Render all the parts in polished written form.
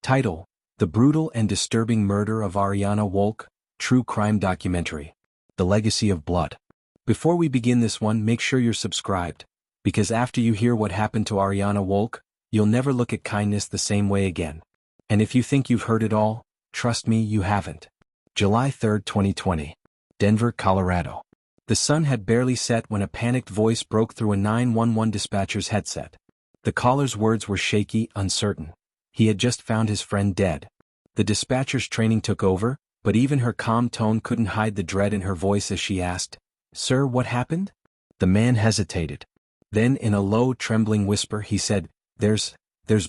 Title: The Brutal and Disturbing Murder of Ariana Wolk, True Crime Documentary. The Legacy of Blood. Before we begin this one, make sure you're subscribed, because after you hear what happened to Ariana Wolk, you'll never look at kindness the same way again. And if you think you've heard it all, trust me, you haven't. July 3, 2020. Denver, Colorado. The sun had barely set when a panicked voice broke through a 911 dispatcher's headset. The caller's words were shaky, uncertain. He had just found his friend dead. The dispatcher's training took over, but even her calm tone couldn't hide the dread in her voice as she asked, "Sir, what happened?" The man hesitated. Then, in a low, trembling whisper, he said, There's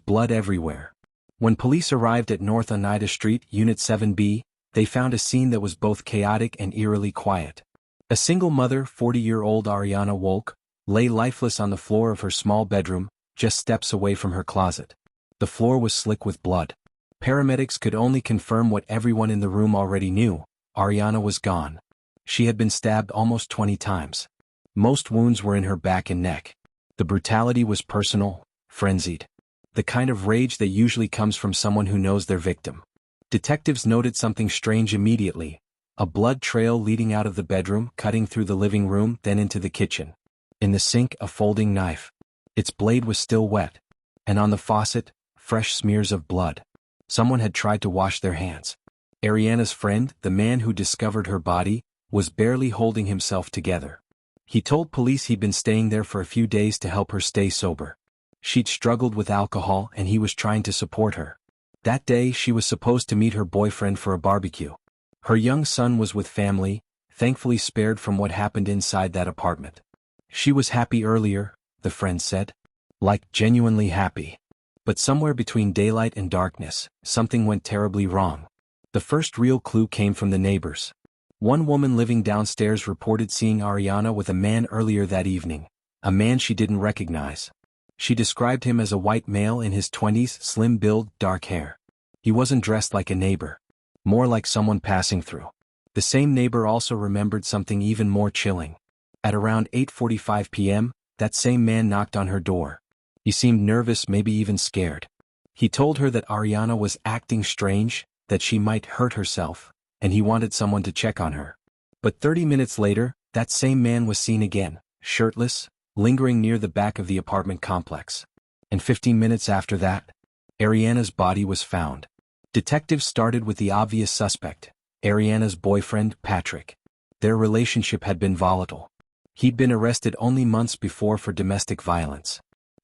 blood everywhere." When police arrived at North Oneida Street, Unit 7B, they found a scene that was both chaotic and eerily quiet. A single mother, 40-year-old Ariana Wolk, lay lifeless on the floor of her small bedroom, just steps away from her closet. The floor was slick with blood. Paramedics could only confirm what everyone in the room already knew: Ariana was gone. She had been stabbed almost 20 times. Most wounds were in her back and neck. The brutality was personal, frenzied. The kind of rage that usually comes from someone who knows their victim. Detectives noted something strange immediately: a blood trail leading out of the bedroom, cutting through the living room, then into the kitchen. In the sink, a folding knife. Its blade was still wet. And on the faucet, fresh smears of blood. Someone had tried to wash their hands. Ariana's friend, the man who discovered her body, was barely holding himself together. He told police he'd been staying there for a few days to help her stay sober. She'd struggled with alcohol and he was trying to support her. That day she was supposed to meet her boyfriend for a barbecue. Her young son was with family, thankfully spared from what happened inside that apartment. She was happy earlier, the friend said. Like, genuinely happy. But somewhere between daylight and darkness, something went terribly wrong. The first real clue came from the neighbors. One woman living downstairs reported seeing Ariana with a man earlier that evening, a man she didn't recognize. She described him as a white male in his 20s, slim build, dark hair. He wasn't dressed like a neighbor. More like someone passing through. The same neighbor also remembered something even more chilling. At around 8:45 p.m., that same man knocked on her door. He seemed nervous, maybe even scared. He told her that Ariana was acting strange, that she might hurt herself, and he wanted someone to check on her. But 30 minutes later, that same man was seen again, shirtless, lingering near the back of the apartment complex. And 15 minutes after that, Ariana's body was found. Detectives started with the obvious suspect, Ariana's boyfriend, Patrick. Their relationship had been volatile. He'd been arrested only months before for domestic violence.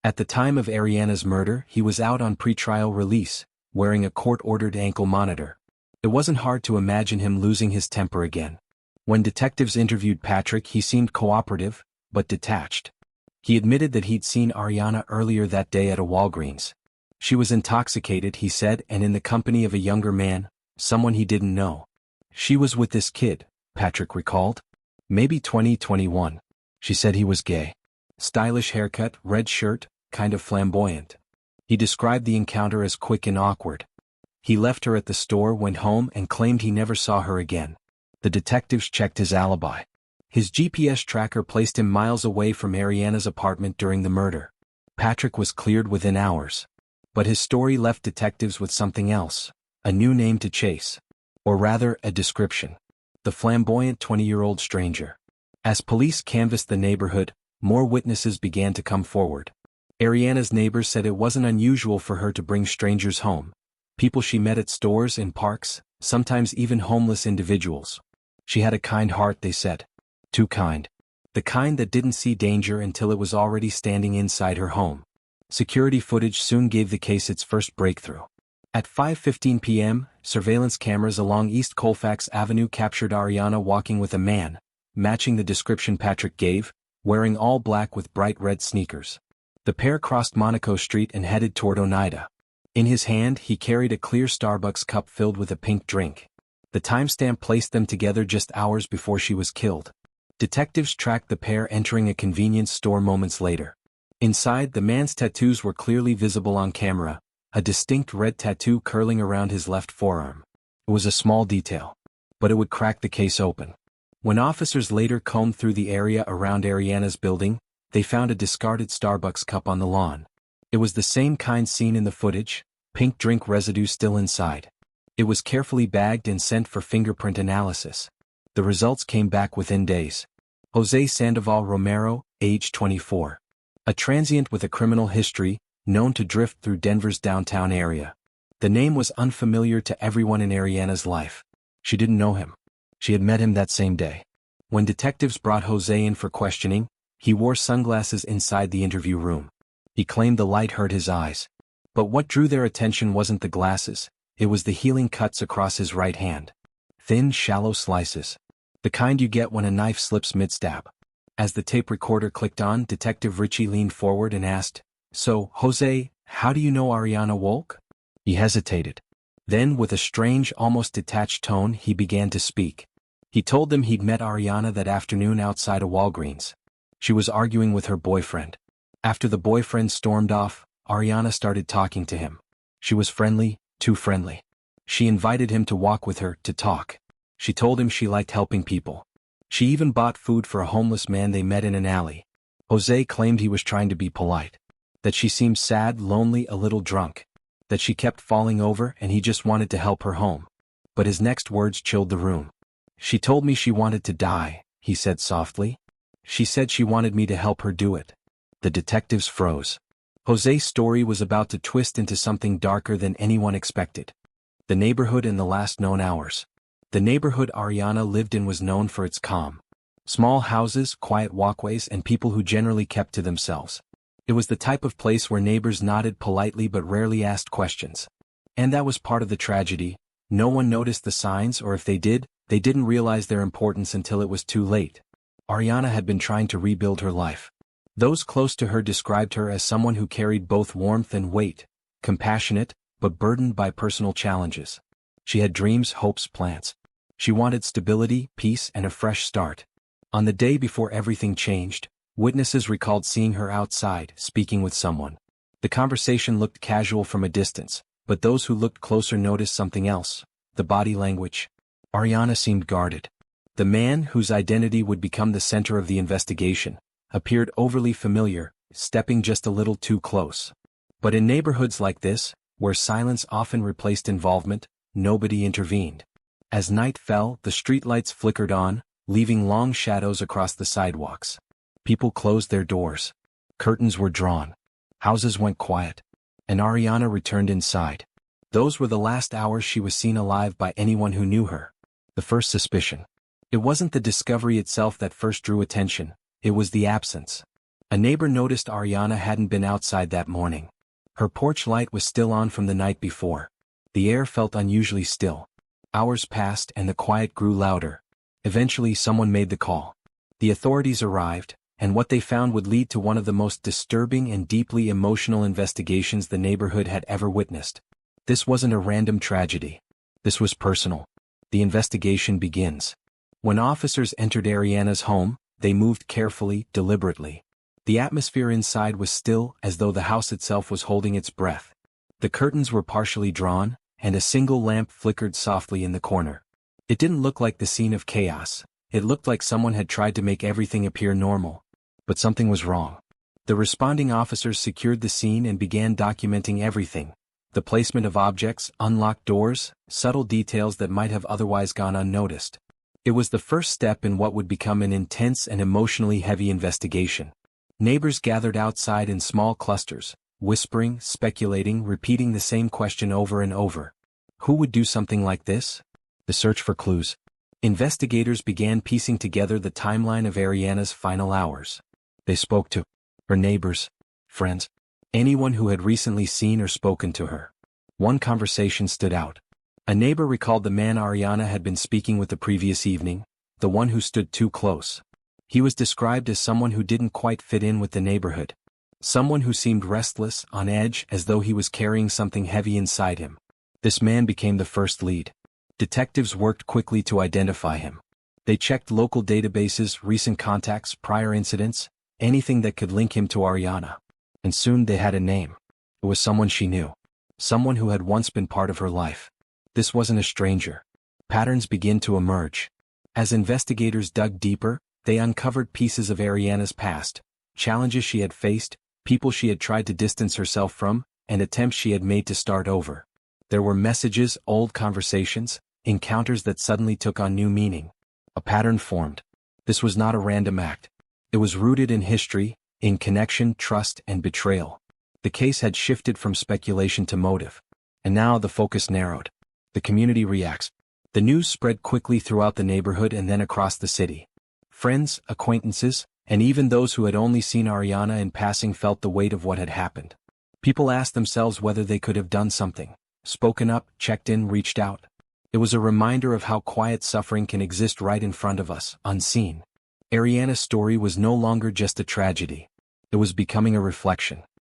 At the time of Ariana's murder, he was out on pretrial release, wearing a court-ordered ankle monitor. It wasn't hard to imagine him losing his temper again. When detectives interviewed Patrick, he seemed cooperative, but detached. He admitted that he'd seen Ariana earlier that day at a Walgreens. She was intoxicated, he said, and in the company of a younger man, someone he didn't know. She was with this kid, Patrick recalled. Maybe 20, 21. She said he was gay. Stylish haircut, red shirt, kind of flamboyant. He described the encounter as quick and awkward. He left her at the store, went home, and claimed he never saw her again. The detectives checked his alibi. His GPS tracker placed him miles away from Ariana's apartment during the murder. Patrick was cleared within hours. But his story left detectives with something else, a new name to chase. Or rather, a description. The flamboyant 20-year-old stranger. As police canvassed the neighborhood, more witnesses began to come forward. Ariana's neighbors said it wasn't unusual for her to bring strangers home. People she met at stores and parks, sometimes even homeless individuals. She had a kind heart, they said. Too kind. The kind that didn't see danger until it was already standing inside her home. Security footage soon gave the case its first breakthrough. At 5:15 p.m., surveillance cameras along East Colfax Avenue captured Ariana walking with a man, matching the description Patrick gave, wearing all black with bright red sneakers. The pair crossed Monaco Street and headed toward Oneida. In his hand, he carried a clear Starbucks cup filled with a pink drink. The timestamp placed them together just hours before she was killed. Detectives tracked the pair entering a convenience store moments later. Inside, the man's tattoos were clearly visible on camera, a distinct red tattoo curling around his left forearm. It was a small detail, but it would crack the case open. When officers later combed through the area around Ariana's building, they found a discarded Starbucks cup on the lawn. It was the same kind seen in the footage, pink drink residue still inside. It was carefully bagged and sent for fingerprint analysis. The results came back within days. Jose Sandoval Romero, age 24. A transient with a criminal history, known to drift through Denver's downtown area. The name was unfamiliar to everyone in Ariana's life. She didn't know him. She had met him that same day. When detectives brought Jose in for questioning, he wore sunglasses inside the interview room. He claimed the light hurt his eyes. But what drew their attention wasn't the glasses, it was the healing cuts across his right hand. Thin, shallow slices. The kind you get when a knife slips mid-stab. As the tape recorder clicked on, Detective Richie leaned forward and asked, "So, Jose, how do you know Ariana Wolk?" He hesitated. Then, with a strange, almost detached tone, he began to speak. He told them he'd met Ariana that afternoon outside a Walgreens. She was arguing with her boyfriend. After the boyfriend stormed off, Ariana started talking to him. She was friendly, too friendly. She invited him to walk with her, to talk. She told him she liked helping people. She even bought food for a homeless man they met in an alley. Jose claimed he was trying to be polite. That she seemed sad, lonely, a little drunk. That she kept falling over and he just wanted to help her home. But his next words chilled the room. "She told me she wanted to die," he said softly. "She said she wanted me to help her do it." The detectives froze. Jose's story was about to twist into something darker than anyone expected. The neighborhood in the last known hours. The neighborhood Ariana lived in was known for its calm. Small houses, quiet walkways, and people who generally kept to themselves. It was the type of place where neighbors nodded politely but rarely asked questions. And that was part of the tragedy. No one noticed the signs, or if they did, they didn't realize their importance until it was too late. Ariana had been trying to rebuild her life. Those close to her described her as someone who carried both warmth and weight, compassionate, but burdened by personal challenges. She had dreams, hopes, plans. She wanted stability, peace, and a fresh start. On the day before everything changed, witnesses recalled seeing her outside, speaking with someone. The conversation looked casual from a distance, but those who looked closer noticed something else: the body language. Ariana seemed guarded. The man, whose identity would become the center of the investigation, appeared overly familiar, stepping just a little too close. But in neighborhoods like this, where silence often replaced involvement, nobody intervened. As night fell, the streetlights flickered on, leaving long shadows across the sidewalks. People closed their doors. Curtains were drawn. Houses went quiet. And Ariana returned inside. Those were the last hours she was seen alive by anyone who knew her. The first suspicion. It wasn't the discovery itself that first drew attention, it was the absence. A neighbor noticed Ariana hadn't been outside that morning. Her porch light was still on from the night before. The air felt unusually still. Hours passed and the quiet grew louder. Eventually someone made the call. The authorities arrived, and what they found would lead to one of the most disturbing and deeply emotional investigations the neighborhood had ever witnessed. This wasn't a random tragedy. This was personal. The investigation begins. When officers entered Ariana's home, they moved carefully, deliberately. The atmosphere inside was still, as though the house itself was holding its breath. The curtains were partially drawn, and a single lamp flickered softly in the corner. It didn't look like the scene of chaos. It looked like someone had tried to make everything appear normal. But something was wrong. The responding officers secured the scene and began documenting everything. The placement of objects, unlocked doors, subtle details that might have otherwise gone unnoticed. It was the first step in what would become an intense and emotionally heavy investigation. Neighbors gathered outside in small clusters, whispering, speculating, repeating the same question over and over. Who would do something like this? The search for clues. Investigators began piecing together the timeline of Ariana's final hours. They spoke to her neighbors, friends, anyone who had recently seen or spoken to her. One conversation stood out. A neighbor recalled the man Ariana had been speaking with the previous evening, the one who stood too close. He was described as someone who didn't quite fit in with the neighborhood. Someone who seemed restless, on edge, as though he was carrying something heavy inside him. This man became the first lead. Detectives worked quickly to identify him. They checked local databases, recent contacts, prior incidents, anything that could link him to Ariana. And soon they had a name. It was someone she knew. Someone who had once been part of her life. This wasn't a stranger. Patterns began to emerge. As investigators dug deeper, they uncovered pieces of Ariana's past, challenges she had faced, people she had tried to distance herself from, and attempts she had made to start over. There were messages, old conversations, encounters that suddenly took on new meaning. A pattern formed. This was not a random act. It was rooted in history, in connection, trust, and betrayal. The case had shifted from speculation to motive. And now the focus narrowed. The community reacts. The news spread quickly throughout the neighborhood and then across the city. Friends, acquaintances, and even those who had only seen Ariana in passing felt the weight of what had happened. People asked themselves whether they could have done something, spoken up, checked in, reached out. It was a reminder of how quiet suffering can exist right in front of us, unseen. Ariana's story was no longer just a tragedy. It was becoming a reflection.